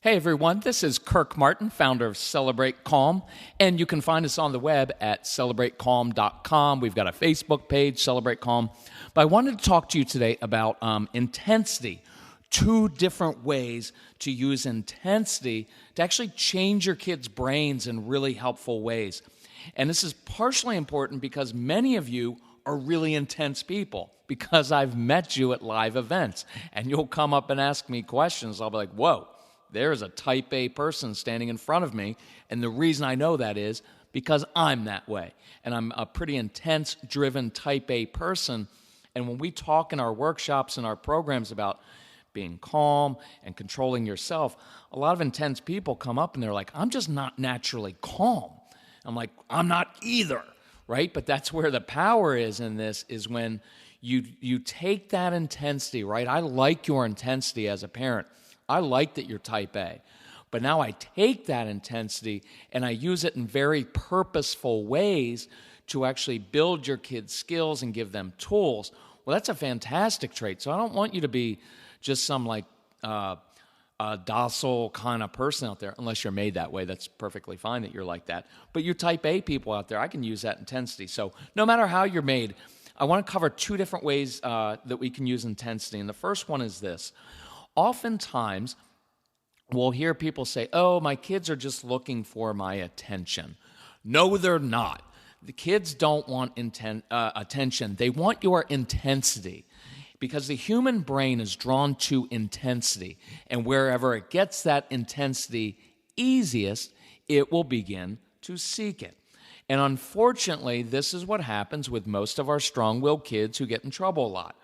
Hey everyone, this is Kirk Martin, founder of Celebrate Calm, and you can find us on the web at celebratecalm.com. We've got a Facebook page, Celebrate Calm. But I wanted to talk to you today about intensity, 2 different ways to use intensity to actually change your kids' brains in really helpful ways. And this is partially important because many of you are really intense people, because I've met you at live events, and you'll come up and ask me questions. I'll be like, whoa. There's a type A person standing in front of me, and the reason I know that is because I'm that way. And I'm a pretty intense, driven type A person, and when we talk in our workshops and our programs about being calm and controlling yourself, a lot of intense people come up and they're like, I'm just not naturally calm. I'm like, I'm not either, right? But that's where the power is in this, is when you take that intensity, right? I like your intensity as a parent. I like that you're type A, but now I take that intensity and I use it in very purposeful ways to actually build your kids' skills and give them tools. Well, that's a fantastic trait. So I don't want you to be just some a docile kind of person out there, unless you're made that way. That's perfectly fine that you're like that. But you type A people out there, I can use that intensity. So no matter how you're made, I want to cover 2 different ways that we can use intensity. And the first one is this. Oftentimes, we'll hear people say, oh, my kids are just looking for my attention. No, they're not. The kids don't want attention. They want your intensity, because the human brain is drawn to intensity. And wherever it gets that intensity easiest, it will begin to seek it. And unfortunately, this is what happens with most of our strong-willed kids who get in trouble a lot.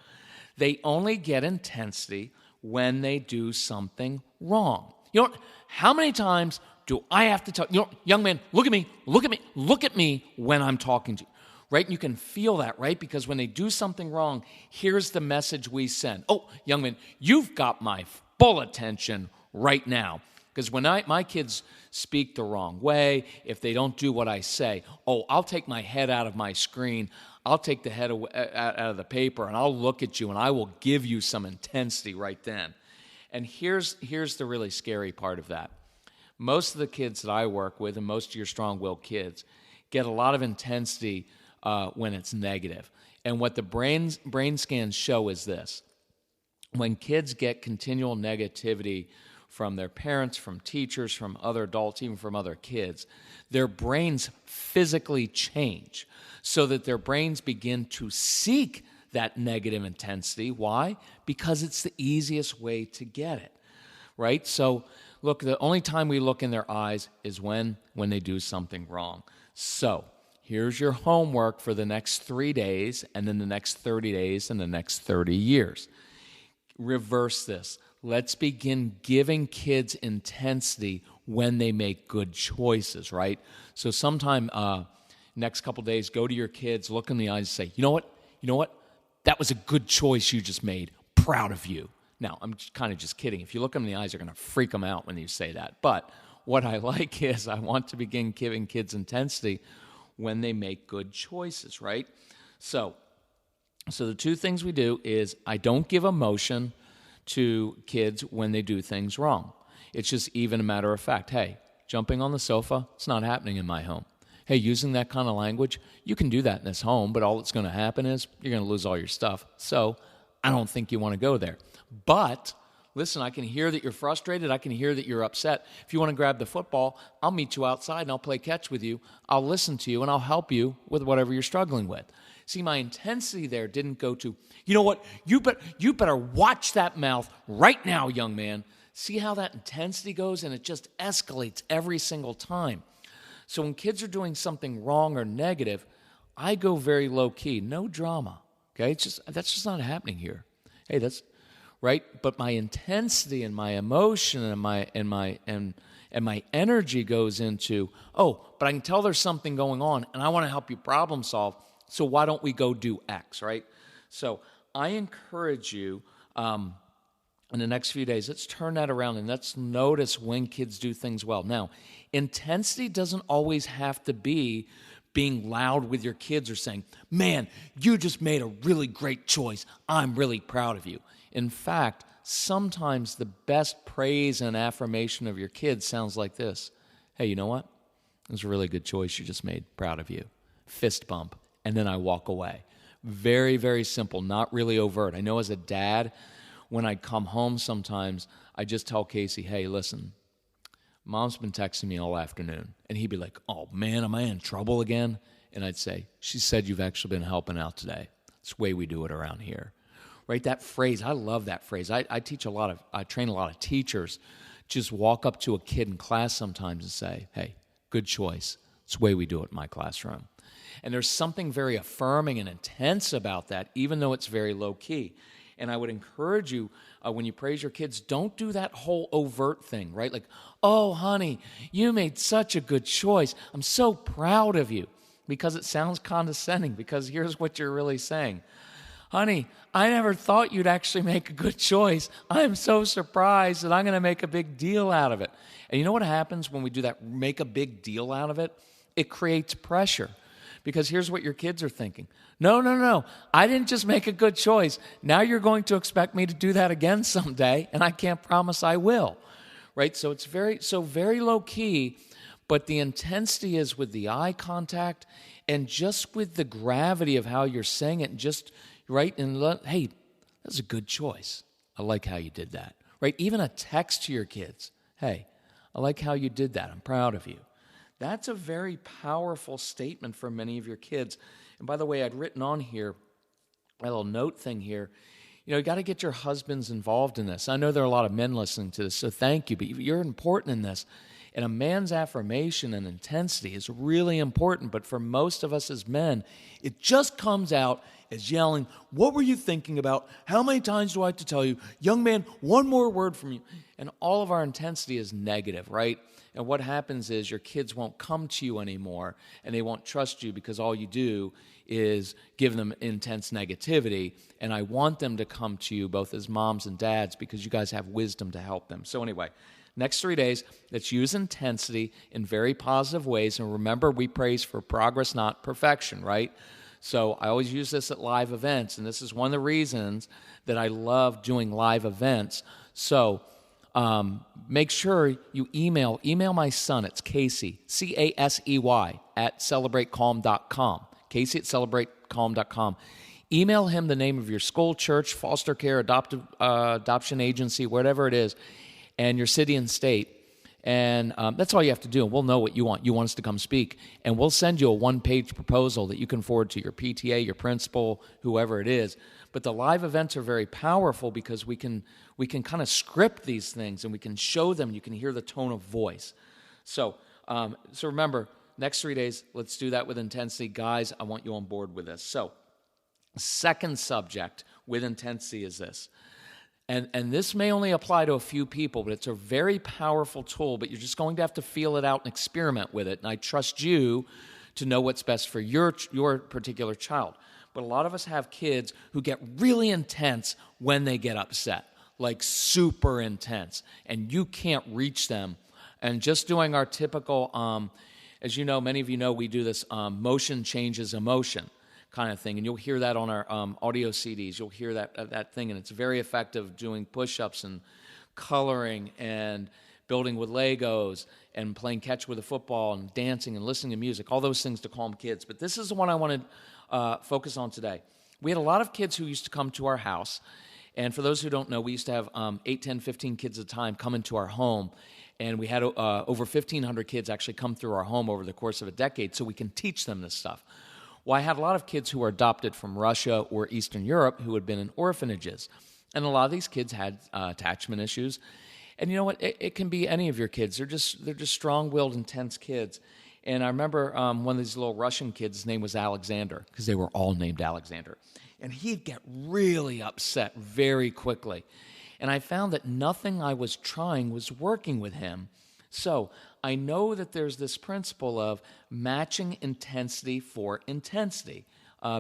They only get intensity when they do something wrong. You know, how many times do I have to tell, young man, look at me when I'm talking to you, right? And you can feel that, right? Because when they do something wrong, here's the message we send. Oh, young man, you've got my full attention right now. Because when my kids speak the wrong way, if they don't do what I say, I'll take my head out of my screen, I'll take the head out of the paper, and I'll look at you, and I will give you some intensity right then. And here's the really scary part of that. Most of the kids that I work with, and most of your strong-willed kids, get a lot of intensity when it's negative. And what the brain scans show is this. When kids get continual negativity from their parents, from teachers, from other adults, even from other kids, their brains physically change so that their brains begin to seek that negative intensity. Why? Because it's the easiest way to get it, right? So, look, the only time we look in their eyes is when they do something wrong. So, here's your homework for the next 3 days, and then the next 30 days, and the next 30 years. Reverse this. Let's begin giving kids intensity when they make good choices, right? So sometime next couple days, go to your kids, look in the eyes, and say, you know what? That was a good choice you just made. Proud of you. Now, I'm kind of just kidding. If you look them in the eyes, you're going to freak them out when you say that. But what I like is I want to begin giving kids intensity when they make good choices, right? So the 2 things we do is I don't give emotion to kids when they do things wrong. It's just even a matter of fact. Hey, jumping on the sofa, it's not happening in my home. Hey, using that kind of language, you can do that in this home, but all that's going to happen is you're going to lose all your stuff. So I don't think you want to go there. But listen, I can hear that you're frustrated. I can hear that you're upset. If you want to grab the football, I'll meet you outside and I'll play catch with you. I'll listen to you and I'll help you with whatever you're struggling with. See, my intensity there didn't go to, you know what, you better watch that mouth right now, young man. See how that intensity goes? And it just escalates every single time. So when kids are doing something wrong or negative, I go very low key, no drama. Okay, that's just not happening here. Hey, that's right. But my intensity and my emotion and my energy goes into, but I can tell there's something going on, and I want to help you problem solve. So why don't we go do X, right? So I encourage you in the next few days, let's turn that around and let's notice when kids do things well. Now, intensity doesn't always have to be being loud with your kids or saying, man, you just made a really great choice. I'm really proud of you. In fact, sometimes the best praise and affirmation of your kids sounds like this. Hey, you know what? It was a really good choice you just made. Proud of you. Fist bump. And then I walk away. Very, very simple, not really overt. I know as a dad, when I come home sometimes, I just tell Casey, hey, listen, Mom's been texting me all afternoon. And he'd be like, oh, man, am I in trouble again? And I'd say, she said you've actually been helping out today. It's the way we do it around here. Right? That phrase, I love that phrase. I train a lot of teachers. Just walk up to a kid in class sometimes and say, hey, good choice. It's the way we do it in my classroom. And there's something very affirming and intense about that, even though it's very low key. And I would encourage you, when you praise your kids, don't do that whole overt thing, right? Like, oh, honey, you made such a good choice. I'm so proud of you. Because it sounds condescending, because here's what you're really saying. Honey, I never thought you'd actually make a good choice. I'm so surprised that I'm going to make a big deal out of it. And you know what happens when we do that, make a big deal out of it? It creates pressure. Because here's what your kids are thinking. No. I didn't just make a good choice. Now you're going to expect me to do that again someday, and I can't promise I will. Right? So it's very low key, but the intensity is with the eye contact and just with the gravity of how you're saying it, and just right, and hey, that's a good choice. I like how you did that. Right? Even a text to your kids. Hey, I like how you did that. I'm proud of you. That's a very powerful statement for many of your kids. And by the way, I'd written on here, a little note thing here, you got to get your husbands involved in this. I know there are a lot of men listening to this, so thank you, but you're important in this. And a man's affirmation and intensity is really important, but for most of us as men, it just comes out as yelling, what were you thinking about? How many times do I have to tell you? Young man, one more word from you. And all of our intensity is negative, right? And what happens is your kids won't come to you anymore, and they won't trust you because all you do is give them intense negativity. And I want them to come to you both as moms and dads because you guys have wisdom to help them. So anyway, next 3 days, let's use intensity in very positive ways. And remember, we praise for progress, not perfection, right? So I always use this at live events, and this is one of the reasons that I love doing live events. So make sure you email my son. It's Casey, Casey, at celebratecalm.com. Casey at celebratecalm.com. Email him the name of your school, church, foster care, adoption agency, whatever it is, and your city and state. And that's all you have to do. And we'll know what you want. You want us to come speak. And we'll send you a one-page proposal that you can forward to your PTA, your principal, whoever it is. But the live events are very powerful because we can kind of script these things and we can show them. You can hear the tone of voice. So remember, next 3 days, let's do that with intensity. Guys, I want you on board with this. So second subject with intensity is this. And this may only apply to a few people, but it's a very powerful tool, but you're just going to have to feel it out and experiment with it. And I trust you to know what's best for your particular child. But a lot of us have kids who get really intense when they get upset, like super intense, and you can't reach them. And just doing our typical, as you know, many of you know, we do this motion changes emotion kind of thing, and you'll hear that on our audio CDs. You'll hear that thing, and it's very effective doing push-ups and coloring and building with Legos and playing catch with a football and dancing and listening to music, all those things to calm kids. But this is the one I want to focus on today. We had a lot of kids who used to come to our house, and for those who don't know, we used to have 8, 10, 15 kids at a time come into our home, and we had over 1,500 kids actually come through our home over the course of a decade so we can teach them this stuff. Well, I had a lot of kids who were adopted from Russia or Eastern Europe who had been in orphanages. And a lot of these kids had attachment issues. And you know what? It can be any of your kids. They're just strong-willed, intense kids. And I remember one of these little Russian kids, his name was Alexander, because they were all named Alexander. And he'd get really upset very quickly. And I found that nothing I was trying was working with him. So I know that there's this principle of matching intensity for intensity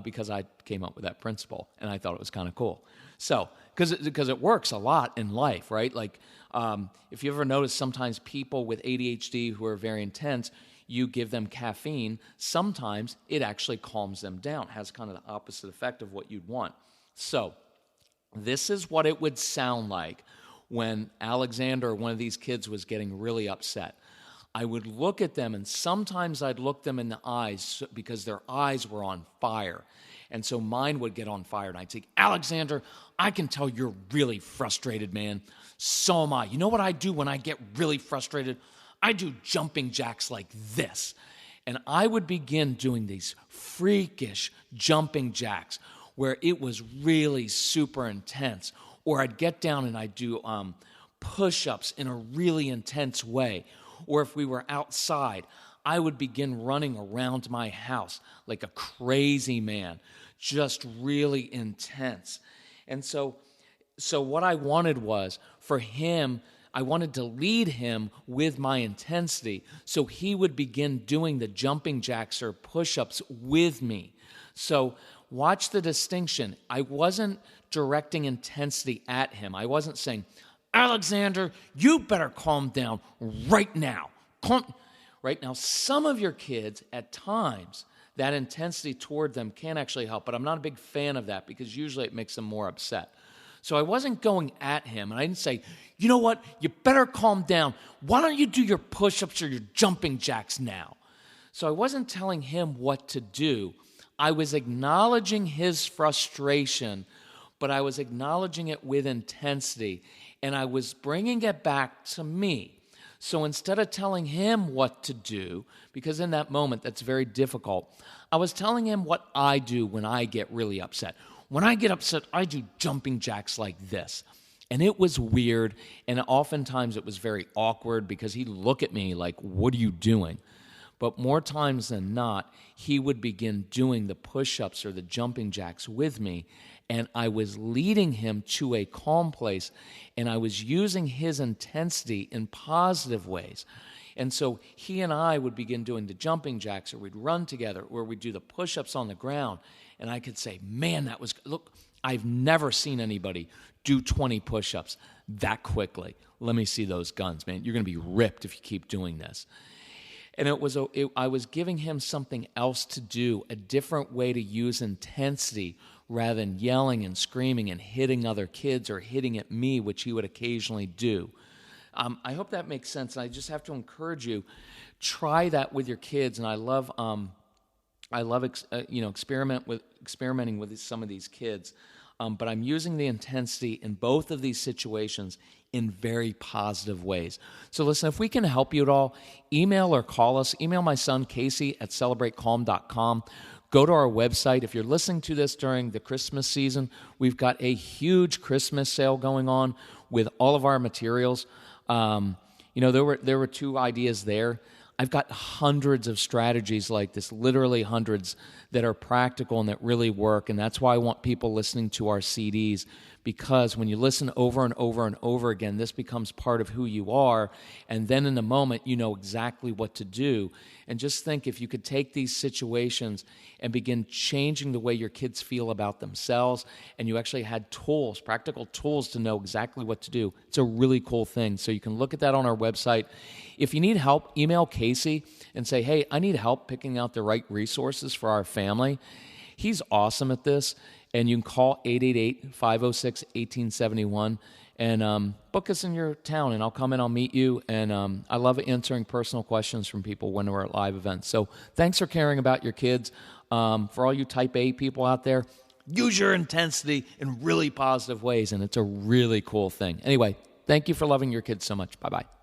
because I came up with that principle, and I thought it was kind of cool. So, because it works a lot in life, right? Like, if you ever notice sometimes people with ADHD who are very intense, you give them caffeine, sometimes it actually calms them down, has kind of the opposite effect of what you'd want. So, This is what it would sound like when Alexander, one of these kids, was getting really upset. I would look at them, and sometimes I'd look them in the eyes because their eyes were on fire. And so mine would get on fire, and I'd say, Alexander, I can tell you're really frustrated, man. So am I. You know what I do when I get really frustrated? I do jumping jacks like this. And I would begin doing these freakish jumping jacks where it was really super intense. Or I'd get down and I'd do push-ups in a really intense way. Or if we were outside, I would begin running around my house like a crazy man, just really intense. And so what I wanted was for him, I wanted to lead him with my intensity so he would begin doing the jumping jacks or push-ups with me. So watch the distinction. I wasn't directing intensity at him. I wasn't saying, Alexander, you better calm down right now. Right now, some of your kids, at times, that intensity toward them can actually help, but I'm not a big fan of that because usually it makes them more upset. So I wasn't going at him, and I didn't say, you know what, you better calm down. Why don't you do your push-ups or your jumping jacks now? So I wasn't telling him what to do. I was acknowledging his frustration, but I was acknowledging it with intensity, and I was bringing it back to me. So instead of telling him what to do, because in that moment that's very difficult, I was telling him what I do when I get really upset. When I get upset, I do jumping jacks like this. And it was weird, and oftentimes it was very awkward because he'd look at me like, what are you doing? But more times than not, he would begin doing the push-ups or the jumping jacks with me, and I was leading him to a calm place, and I was using his intensity in positive ways. And so he and I would begin doing the jumping jacks, or we'd run together, or we'd do the push-ups on the ground, and I could say, man, that was, look, I've never seen anybody do 20 push-ups that quickly. Let me see those guns, man. You're going to be ripped if you keep doing this. And I was giving him something else to do, a different way to use intensity rather than yelling and screaming and hitting other kids or hitting at me, which he would occasionally do. I hope that makes sense. And I just have to encourage you, try that with your kids. And I love experimenting with some of these kids. But I'm using the intensity in both of these situations in very positive ways. So listen, if we can help you at all, email or call us. Email my son, Casey, at celebratecalm.com. Go to our website. If you're listening to this during the Christmas season, we've got a huge Christmas sale going on with all of our materials. There were two ideas there. I've got hundreds of strategies like this, literally hundreds, that are practical and that really work. And that's why I want people listening to our CDs, because when you listen over and over and over again, this becomes part of who you are. And then in the moment, you know exactly what to do. And just think, if you could take these situations and begin changing the way your kids feel about themselves, and you actually had tools, practical tools to know exactly what to do, it's a really cool thing. So you can look at that on our website. If you need help, email Casey and say, hey, I need help picking out the right resources for our family. He's awesome at this. And you can call 888-506-1871 and book us in your town, and I'll come and I'll meet you. And I love answering personal questions from people when we're at live events. So thanks for caring about your kids. For all you type A people out there, use your intensity in really positive ways, and it's a really cool thing. Anyway, thank you for loving your kids so much. Bye-bye.